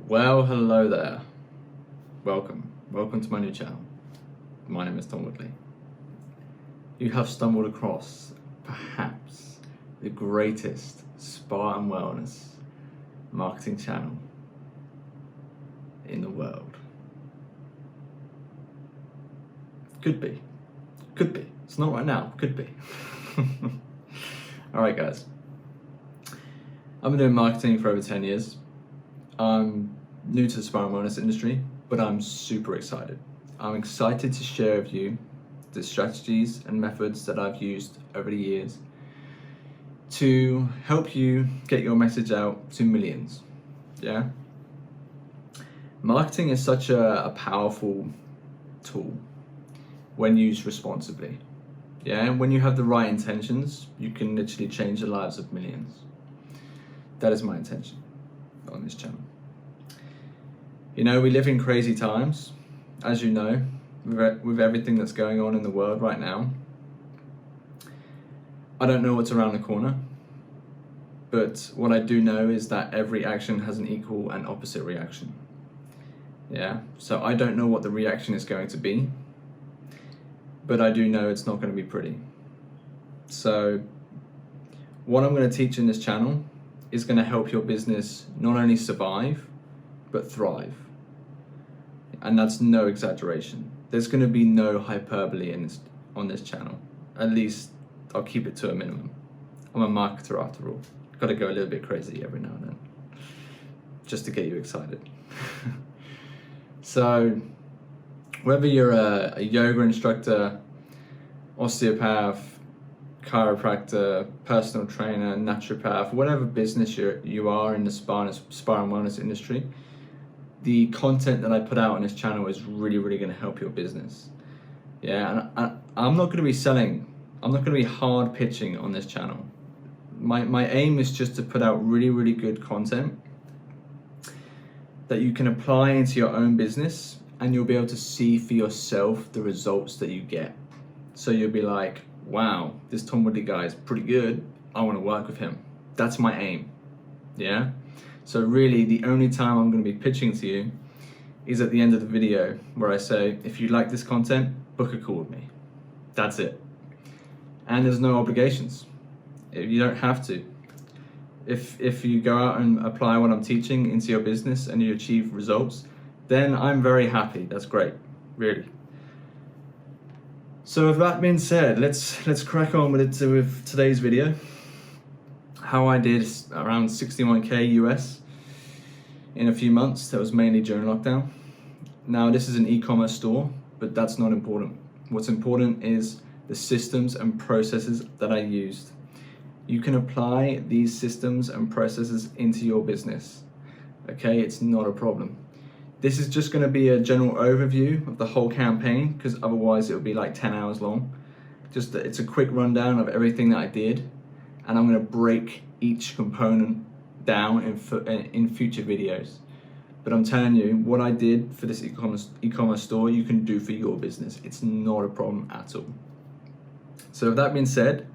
Well, hello there. Welcome to my new channel. My name is Tom Woodley. You have stumbled across perhaps the greatest spa and wellness marketing channel in the world. Could be. It's not right now, could be. Alright guys, I've been doing marketing for over 10 years. I'm new to the spa and wellness industry, but I'm super excited. I'm excited to share with you the strategies and methods that I've used over the years to help you get your message out to millions. Yeah? Marketing is such a powerful tool when used responsibly. Yeah, and when you have the right intentions, you can literally change the lives of millions. That is my intention on this channel. You know, we live in crazy times, as you know, with everything that's going on in the world right now. I don't know what's around the corner, but what I do know is that every action has an equal and opposite reaction. Yeah, so I don't know what the reaction is going to be, but I do know it's not going to be pretty. So what I'm going to teach in this channel is going to help your business not only survive, but thrive. And that's no exaggeration. There's going to be no hyperbole on this channel. At least I'll keep it to a minimum. I'm a marketer after all. Got to go a little bit crazy every now and then, just to get you excited. So whether you're a yoga instructor, osteopath, chiropractor, personal trainer, naturopath, whatever business you are in the spa and wellness industry, the content that I put out on this channel is really going to help your business. Yeah, and I'm not going to be selling. I'm not going to be hard pitching on this channel. My aim is just to put out really good content that you can apply into your own business, and you'll be able to see for yourself the results that you get. So you'll be like, wow, this Tom Woodley guy is pretty good. I want to work with him. That's my aim. Yeah. So really, the only time I'm going to be pitching to you is at the end of the video, where I say, if you like this content, book a call with me. That's it. And there's no obligations. You don't have to. If you go out and apply what I'm teaching into your business and you achieve results, then I'm very happy. That's great, really. So with that being said, let's crack on with today's video. How I did around 61k US in a few months. That was mainly during lockdown. Now this is an e-commerce store, but that's not important. What's important is the systems and processes that I used. You can apply these systems and processes into your business. Okay, it's not a problem. This is just going to be a general overview of the whole campaign, because otherwise it would be like 10 hours long. It's a quick rundown of everything that I did, and I'm going to break each component down in future videos. But I'm telling you, what I did for this e-commerce store, you can do for your business. It's not a problem at all. So with that being said,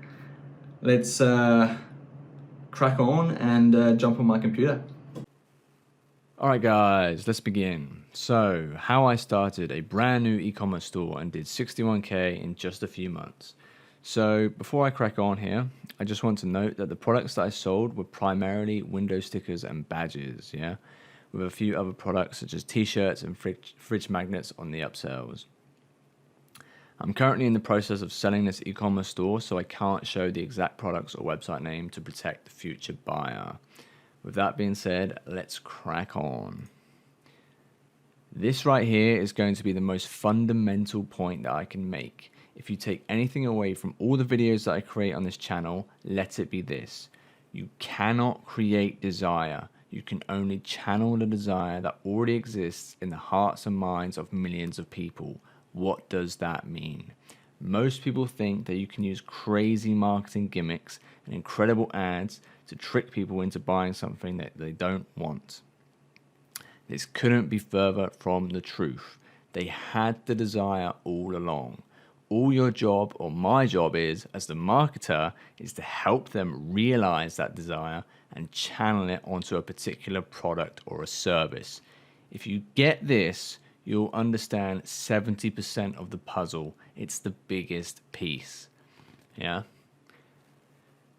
let's crack on and jump on my computer. Alright guys, let's begin. So, how I started a brand new e-commerce store and did 61k in just a few months. So, before I crack on here, I just want to note that the products that I sold were primarily window stickers and badges, yeah? With a few other products such as t-shirts and fridge magnets on the upsells. I'm currently in the process of selling this e-commerce store, so I can't show the exact products or website name to protect the future buyer. With that being said, let's crack on. This right here is going to be the most fundamental point that I can make. If you take anything away from all the videos that I create on this channel, let it be this. You cannot create desire. You can only channel the desire that already exists in the hearts and minds of millions of people. What does that mean? Most people think that you can use crazy marketing gimmicks and incredible ads to trick people into buying something that they don't want. This couldn't be further from the truth. They had the desire all along. all your job, or my job is, as the marketer, is to help them realize that desire and channel it onto a particular product or a service. If you get this, you'll understand 70% of the puzzle. It's the biggest piece. Yeah.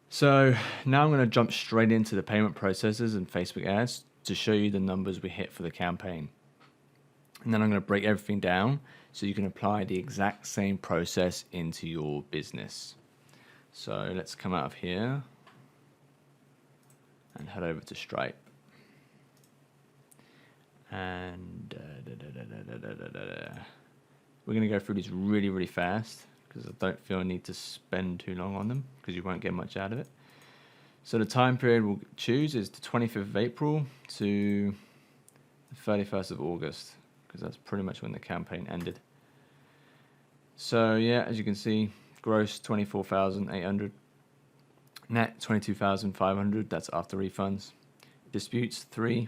So now I'm going to jump straight into the payment processes and Facebook ads to show you the numbers we hit for the campaign. And then I'm going to break everything down so you can apply the exact same process into your business. So let's come out of here and head over to Stripe. And we're going to go through these really, really fast because I don't feel I need to spend too long on them because you won't get much out of it. So the time period we'll choose is the 25th of April to the 31st of August because that's pretty much when the campaign ended. So yeah, as you can see, gross 24,800, net 22,500. That's after refunds. Disputes 3.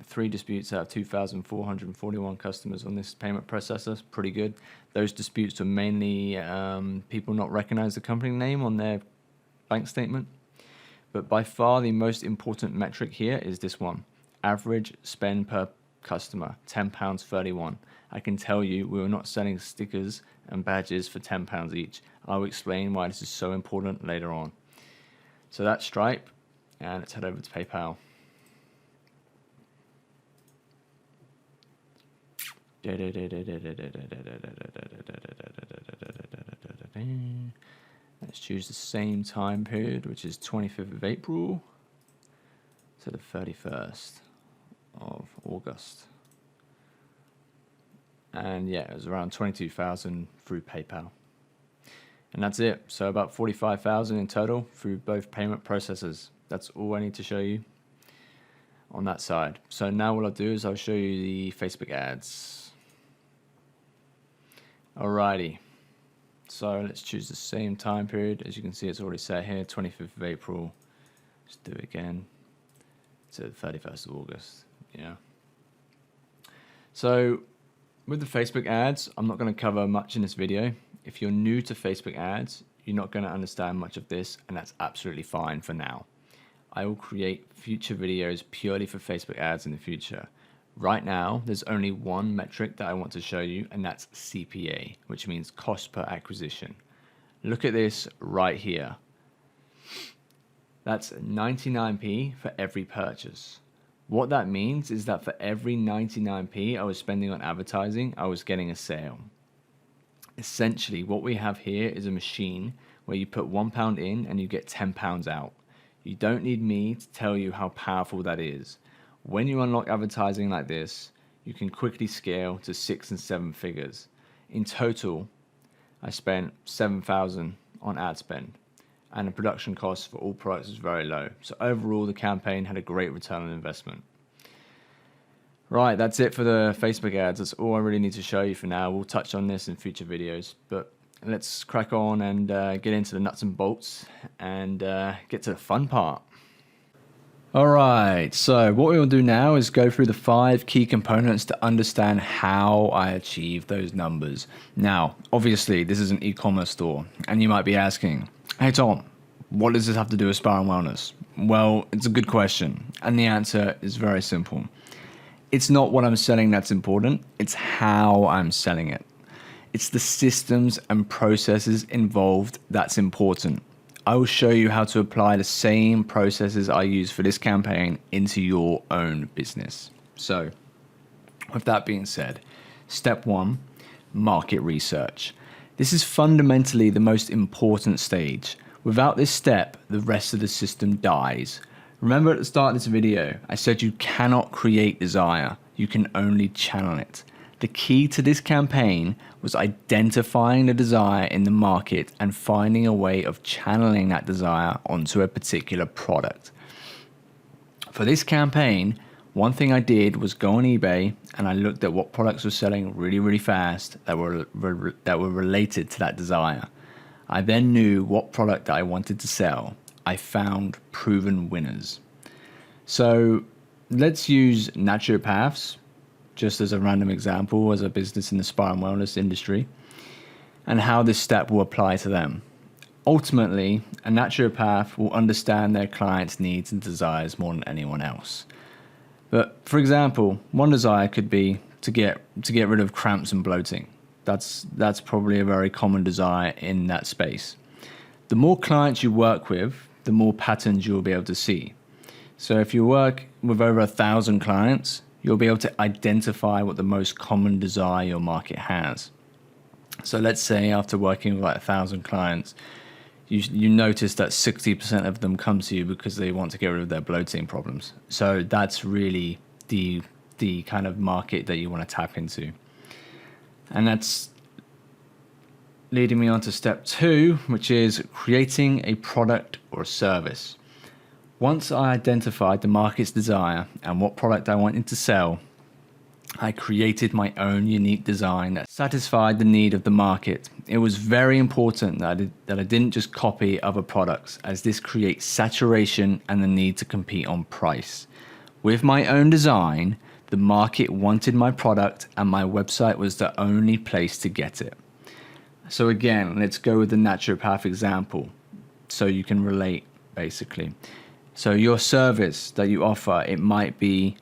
3 disputes out of 2,441 customers on this payment processor. Pretty good. Those disputes were mainly people not recognize the company name on their bank statement. But by far the most important metric here is this one. Average spend per customer, £10.31. I can tell you we were not selling stickers and badges for £10 each. I will explain why this is so important later on. So that's Stripe, and let's head over to PayPal. Let's choose the same time period, which is 25th of April to the 31st of August. And yeah, it was around 22,000 through PayPal. And that's it. So about 45,000 in total through both payment processors. That's all I need to show you on that side. So now what I'll do is I'll show you the Facebook ads. Alrighty. So let's choose the same time period. As you can see, it's already set here, 25th of April. Let's do it again to the 31st of August. Yeah. So with the Facebook ads, I'm not going to cover much in this video. If you're new to Facebook ads, you're not going to understand much of this, and that's absolutely fine for now. I will create future videos purely for Facebook ads in the future. Right now, there's only one metric that I want to show you, and that's CPA, which means cost per acquisition. Look at this right here. That's 99p for every purchase. What that means is that for every 99p I was spending on advertising, I was getting a sale. Essentially, what we have here is a machine where you put £1 in and you get £10 out. You don't need me to tell you how powerful that is. When you unlock advertising like this, you can quickly scale to 6 and 7 figures. In total, I spent 7,000 on ad spend, and the production cost for all products was very low. So overall, the campaign had a great return on investment. Right, that's it for the Facebook ads. That's all I really need to show you for now. We'll touch on this in future videos, but let's crack on and get into the nuts and bolts and get to the fun part. Alright, so what we'll do now is go through the 5 key components to understand how I achieve those numbers. Now, obviously, this is an e-commerce store, and you might be asking, hey Tom, what does this have to do with Spa and Wellness? Well, it's a good question, and the answer is very simple. It's not what I'm selling that's important, it's how I'm selling it. It's the systems and processes involved that's important. I will show you how to apply the same processes I use for this campaign into your own business. So, with that being said, step 1, market research. This is fundamentally the most important stage. Without this step, the rest of the system dies. Remember at the start of this video, I said you cannot create desire, you can only channel it. The key to this campaign was identifying the desire in the market and finding a way of channeling that desire onto a particular product. For this campaign, one thing I did was go on eBay and I looked at what products were selling really, really fast that were related to that desire. I then knew what product that I wanted to sell. I found proven winners. So let's use naturopaths just as a random example as a business in the spa and wellness industry. and how this step will apply to them. Ultimately, a naturopath will understand their clients' needs and desires more than anyone else. But for example, one desire could be to get rid of cramps and bloating. That's probably a very common desire in that space. The more clients you work with, the more patterns you'll be able to see. So if you work with over 1,000 clients, you'll be able to identify what the most common desire your market has. So let's say after working with like 1,000 clients, you notice that 60% of them come to you because they want to get rid of their bloating problems. So that's really the kind of market that you want to tap into. And that's leading me on to step 2, which is creating a product or a service. Once I identified the market's desire and what product I wanted to sell, I created my own unique design that satisfied the need of the market. It was very important that I didn't just copy other products, as this creates saturation and the need to compete on price. With my own design, the market wanted my product and my website was the only place to get it. So again, let's go with the naturopath example so you can relate basically. So your service that you offer, it might be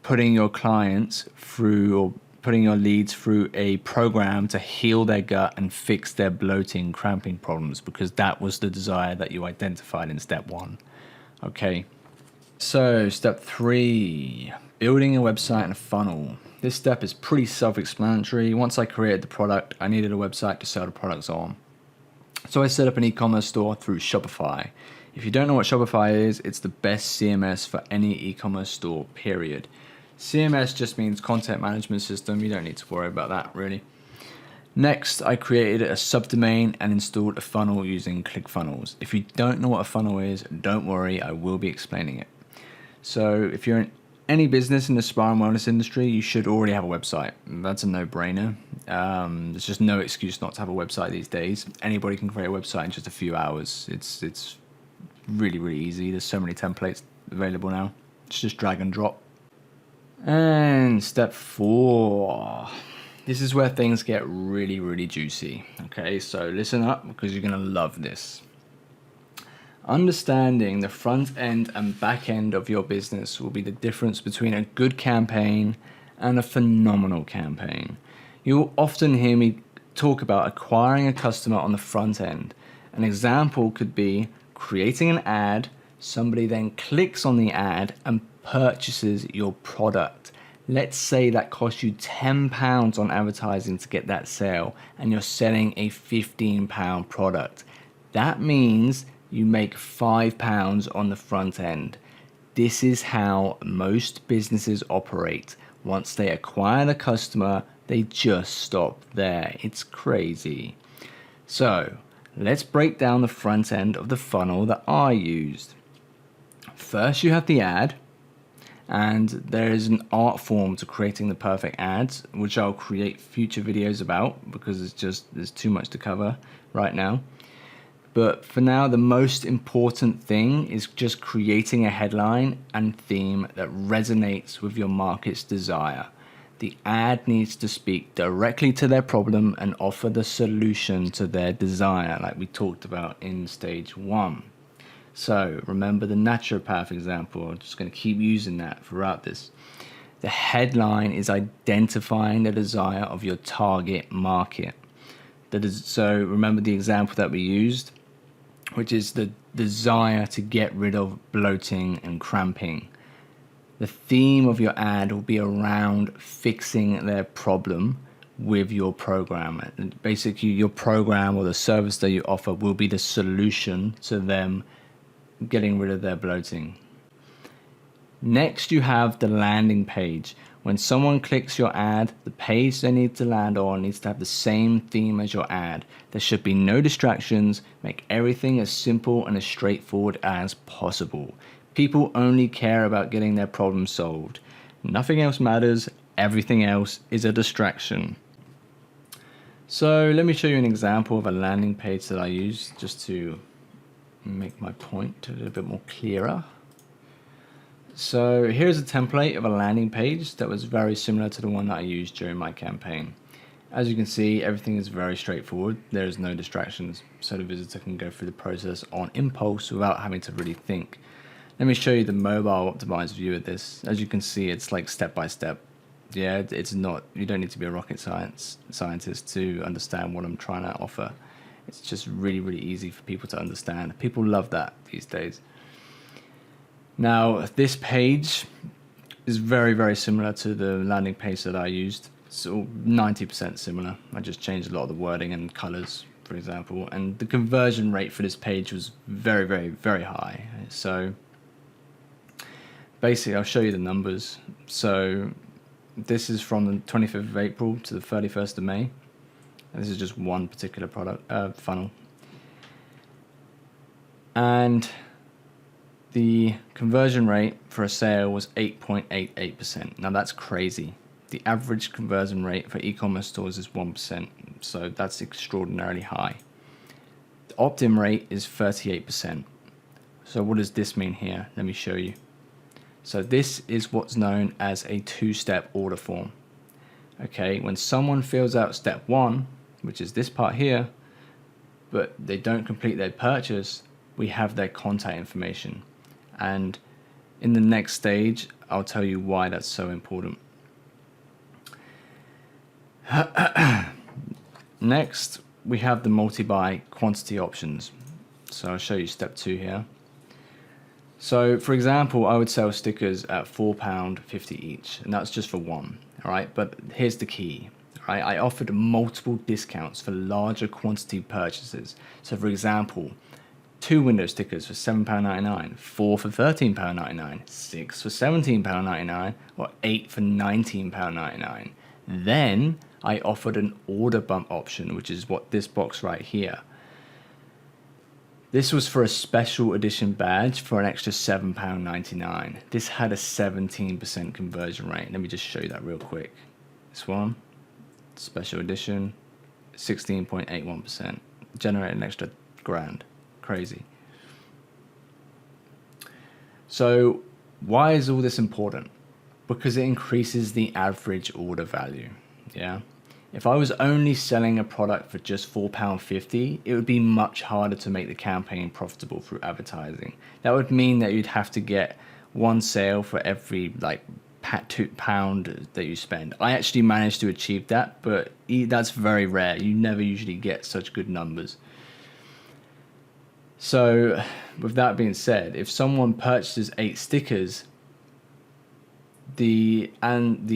putting your clients through or putting your leads through a program to heal their gut and fix their bloating, cramping problems, because that was the desire that you identified in step 1. Okay. So step 3, building a website and a funnel. This step is pretty self-explanatory. Once I created the product, I needed a website to sell the products on. So I set up an e-commerce store through Shopify. If you don't know what Shopify is, it's the best CMS for any e-commerce store, period. CMS just means content management system. You don't need to worry about that really. Next, I created a subdomain and installed a funnel using ClickFunnels. If you don't know what a funnel is, don't worry, I will be explaining it. So if you're in any business in the spa and wellness industry, you should already have a website. That's a no-brainer. There's just no excuse not to have a website these days. Anybody can create a website in just a few hours. It's really, really easy. There's so many templates available now. It's just drag and drop. And step 4. This is where things get really, really juicy. Okay, so listen up because you're going to love this. Understanding the front end and back end of your business will be the difference between a good campaign and a phenomenal campaign. You'll often hear me talk about acquiring a customer on the front end. An example could be creating an ad, somebody then clicks on the ad and purchases your product. Let's say that costs you £10 on advertising to get that sale and you're selling a £15 product. That means you make £5 on the front end. This is how most businesses operate. Once they acquire the customer, they just stop there. It's crazy. So let's break down the front end of the funnel that I used. First, you have the ad, and there is an art form to creating the perfect ads, which I'll create future videos about because there's too much to cover right now. But for now, the most important thing is just creating a headline and theme that resonates with your market's desire. The ad needs to speak directly to their problem and offer the solution to their desire, like we talked about in stage 1. So remember the naturopath example. I'm just going to keep using that throughout this. The headline is identifying the desire of your target market. So remember the example that we used, which is the desire to get rid of bloating and cramping. The theme of your ad will be around fixing their problem with your program. And basically, your program or the service that you offer will be the solution to them getting rid of their bloating. Next, you have the landing page. When someone clicks your ad, the page they need to land on needs to have the same theme as your ad. There should be no distractions. Make everything as simple and as straightforward as possible. People only care about getting their problem solved. Nothing else matters. Everything else is a distraction. So let me show you an example of a landing page that I use just to make my point a little bit more clearer. So here's a template of a landing page that was very similar to the one that I used during my campaign. As you can see, everything is very straightforward. There is no distractions, so the visitor can go through the process on impulse without having to really think. Let me show you the mobile optimized view of this. As you can see, it's like step by step. Yeah, it's not, you don't need to be a rocket scientist to understand what I'm trying to offer. It's just really, really easy for people to understand. People love that these days. Now, this page is very, very similar to the landing page that I used. So 90% similar. I just changed a lot of the wording and colors, for example. And the conversion rate for this page was very, very, very high. So basically, I'll show you the numbers. So this is from the 25th of April to the 31st of May. And this is just one particular product funnel. And the conversion rate for a sale was 8.88%. Now that's crazy. The average conversion rate for e-commerce stores is 1%, so that's extraordinarily high. The opt-in rate is 38%. So what does this mean here? Let me show you. So this is what's known as a two-step order form. Okay, when someone fills out step 1, which is this part here, but they don't complete their purchase, we have their contact information. And in the next stage, I'll tell you why that's so important. Next, we have the multi-buy quantity options. So I'll show you step 2 here. So for example, I would sell stickers at £4.50 each, and that's just for one. All right, but here's the key. All right, I offered multiple discounts for larger quantity purchases. So for example, 2 window stickers for £7.99, 4 for £13.99, 6 for £17.99, or 8 for £19.99. Then I offered an order bump option, which is what this box right here. This was for a special edition badge for an extra £7.99. This had a 17% conversion rate. Let me just show you that real quick. This one, special edition, 16.81%. Generated an extra grand. Crazy. So why is all this important? Because it increases the average order value. Yeah. If I was only selling a product for just £4.50, it would be much harder to make the campaign profitable through advertising. That would mean that you'd have to get one sale for every £2 that you spend. I actually managed to achieve that, but that's very rare. You never usually get such good numbers. So with that being said, if someone purchases 8 stickers, the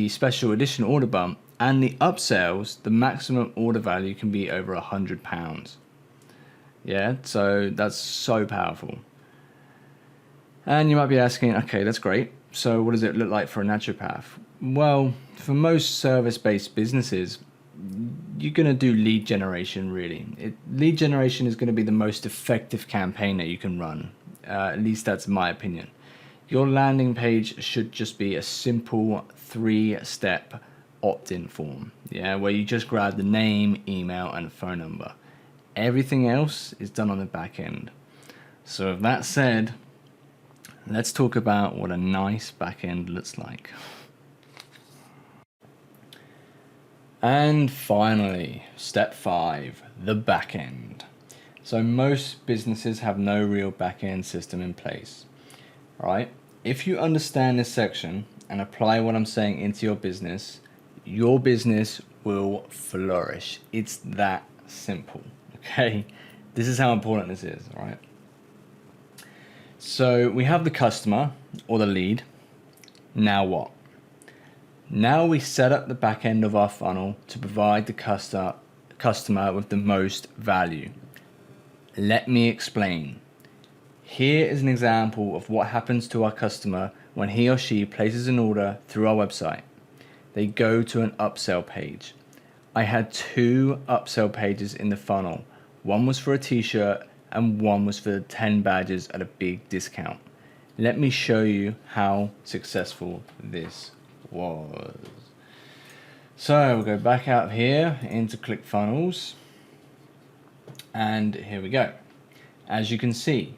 special edition order bump and the upsells, the maximum order value can be over £100. Yeah, so that's so powerful. And you might be asking, okay, that's great. So what does it look like for a naturopath? Well, for most service-based businesses, you're going to do lead generation, really. Lead generation is going to be the most effective campaign that you can run. At least that's my opinion. Your landing page should just be a simple 3-step opt-in form, yeah, where you just grab the name, email, and phone number. Everything else is done on the back end. So with that said, let's talk about what a nice back end looks like. And finally, step 5, the back end. So most businesses have no real back end system in place. All right? If you understand this section and apply what I'm saying into your business will flourish. It's that simple. Okay? This is how important this is, all right? So we have the customer or the lead. Now what? Now we set up the back end of our funnel to provide the customer with the most value. Let me explain. Here is an example of what happens to our customer when he or she places an order through our website. They go to an upsell page. I had 2 upsell pages in the funnel. One was for a t-shirt and one was for the 10 badges at a big discount. Let me show you how successful this was. So we'll go back out here into ClickFunnels, and here we go. As you can see,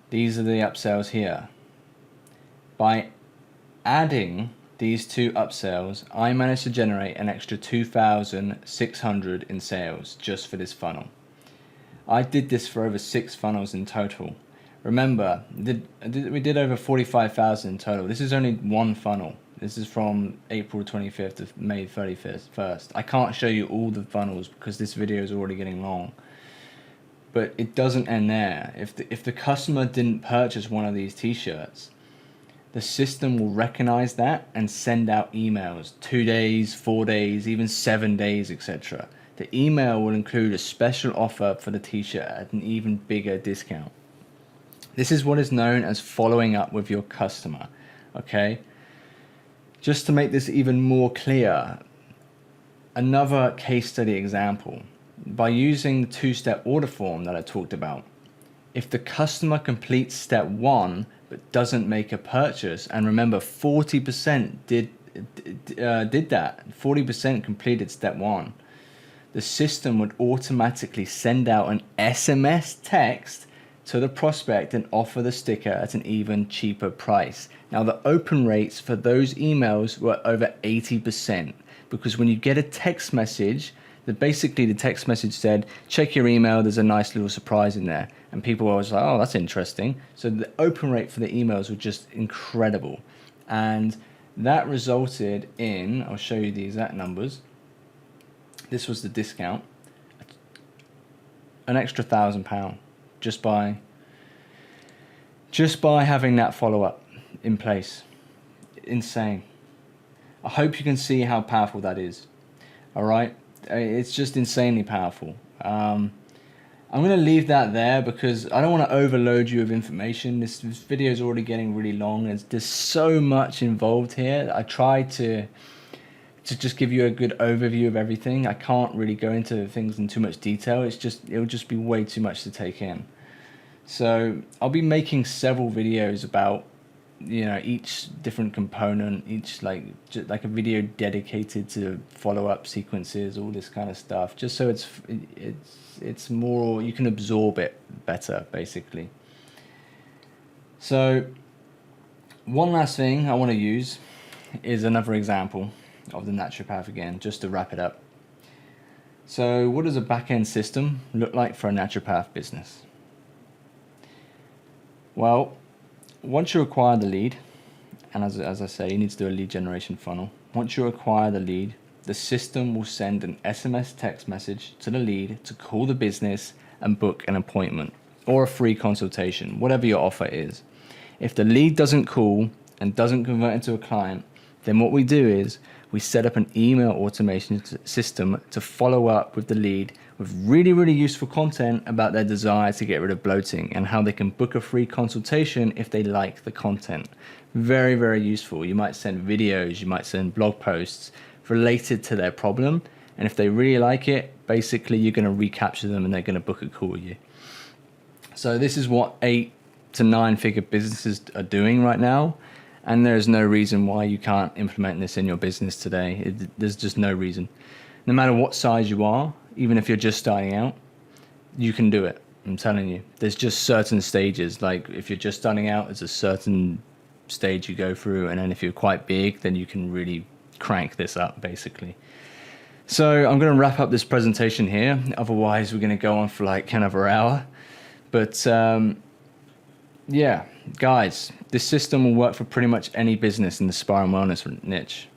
these are the upsells here. By adding these 2 upsells, I managed to generate an extra 2,600 in sales just for this funnel. I did this for over 6 funnels in total. Remember, we did over 45,000 in total. This is only one funnel. This is from April 25th to May 31st. I can't show you all the funnels because this video is already getting long. But it doesn't end there. If the customer didn't purchase one of these t-shirts, the system will recognize that and send out emails 2 days, 4 days, even 7 days, etc. The email will include a special offer for the t-shirt at an even bigger discount. This is what is known as following up with your customer, okay? Just to make this even more clear, another case study example. By using the 2-step order form that I talked about, if the customer completes step 1 but doesn't make a purchase, and remember 40% did that, 40% completed step 1, the system would automatically send out an SMS text to the prospect and offer the sticker at an even cheaper price. Now the open rates for those emails were over 80%, because when you get a text message, basically the text message said, check your email, there's a nice little surprise in there. And people were always like, oh, that's interesting. So the open rate for the emails were just incredible. And that resulted in, I'll show you the exact numbers. This was the discount, an extra £1,000 just by having that follow-up in place. Insane. I hope you can see how powerful that is. All right, it's just insanely powerful. I'm going to leave that there because I don't want to overload you with information. This video is already getting really long. There's so much involved here. I tried to just give you a good overview of everything. I can't really go into things in too much detail. It'll just be way too much to take in. So I'll be making several videos about, you know, each different component, each like a video dedicated to follow-up sequences, all this kind of stuff, just so it's more, you can absorb it better, basically. So one last thing I want to use is another example of the naturopath again, just to wrap it up. So what does a back-end system look like for a naturopath business? Well, once you acquire the lead, and as I say, you need to do a lead generation funnel. Once you acquire the lead, the system will send an SMS text message to the lead to call the business and book an appointment or a free consultation, whatever your offer is. If the lead doesn't call and doesn't convert into a client, then what we do is we set up an email automation system to follow up with the lead with really, really useful content about their desire to get rid of bloating and how they can book a free consultation if they like the content. Very, very useful. You might send videos, you might send blog posts related to their problem. And if they really like it, basically you're going to recapture them and they're going to book a call with you. So this is what 8 to 9 figure businesses are doing right now. And there's no reason why you can't implement this in your business today. There's just no reason. No matter what size you are, even if you're just starting out, you can do it. I'm telling you. There's just certain stages. Like if you're just starting out, there's a certain stage you go through. And then if you're quite big, then you can really crank this up, basically. So I'm going to wrap up this presentation here. Otherwise, we're going to go on for like another hour. But yeah, guys, this system will work for pretty much any business in the spa and wellness niche.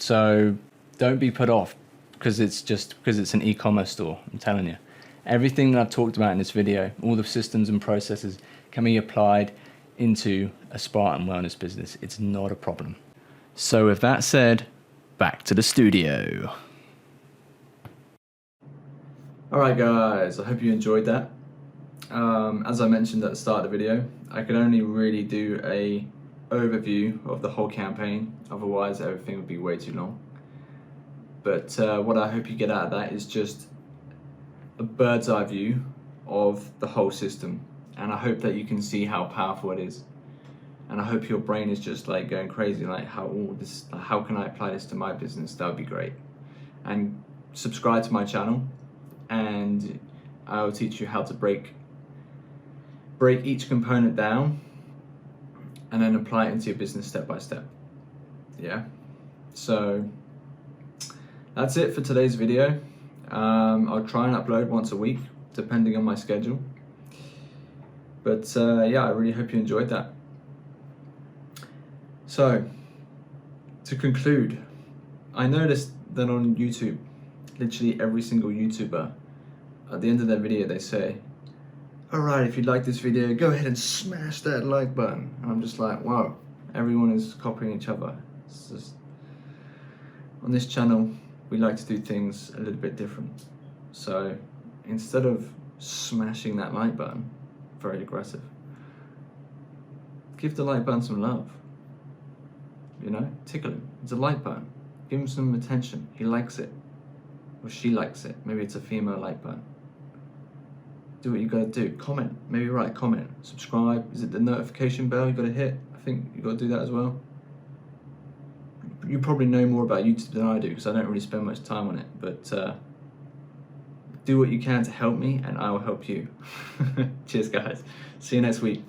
So don't be put off because it's an e-commerce store. I'm telling you, everything that I've talked about in this video, all the systems and processes can be applied into a spa and wellness business. It's not a problem. So with that said, back to the studio. All right, guys, I hope you enjoyed that. As I mentioned at the start of the video, I could only really do a overview of the whole campaign, otherwise everything would be way too long. But what I hope you get out of that is just a bird's eye view of the whole system, and I hope that you can see how powerful it is. And I hope your brain is just like going crazy, like how can I apply this to my business? That would be great. And subscribe to my channel, and I'll teach you how to break each component down and then apply it into your business step by step. yeah, so that's it for today's video. I'll try and upload once a week, depending on my schedule. But yeah, I really hope you enjoyed that. So, to conclude, I noticed that on YouTube, literally every single YouTuber, at the end of their video they say, alright, if you like this video, go ahead and smash that like button. And I'm just like, wow, everyone is copying each other. It's just, on this channel, we like to do things a little bit different. So instead of smashing that like button, very aggressive, give the like button some love. You know, tickle him. It's a like button. Give him some attention. He likes it. Or she likes it. Maybe it's a female like button. Do what you gotta do. Comment. Maybe write a comment. Subscribe. Is it the notification bell you gotta hit? I think you gotta do that as well. You probably know more about YouTube than I do because I don't really spend much time on it. But do what you can to help me and I will help you. Cheers guys. See you next week.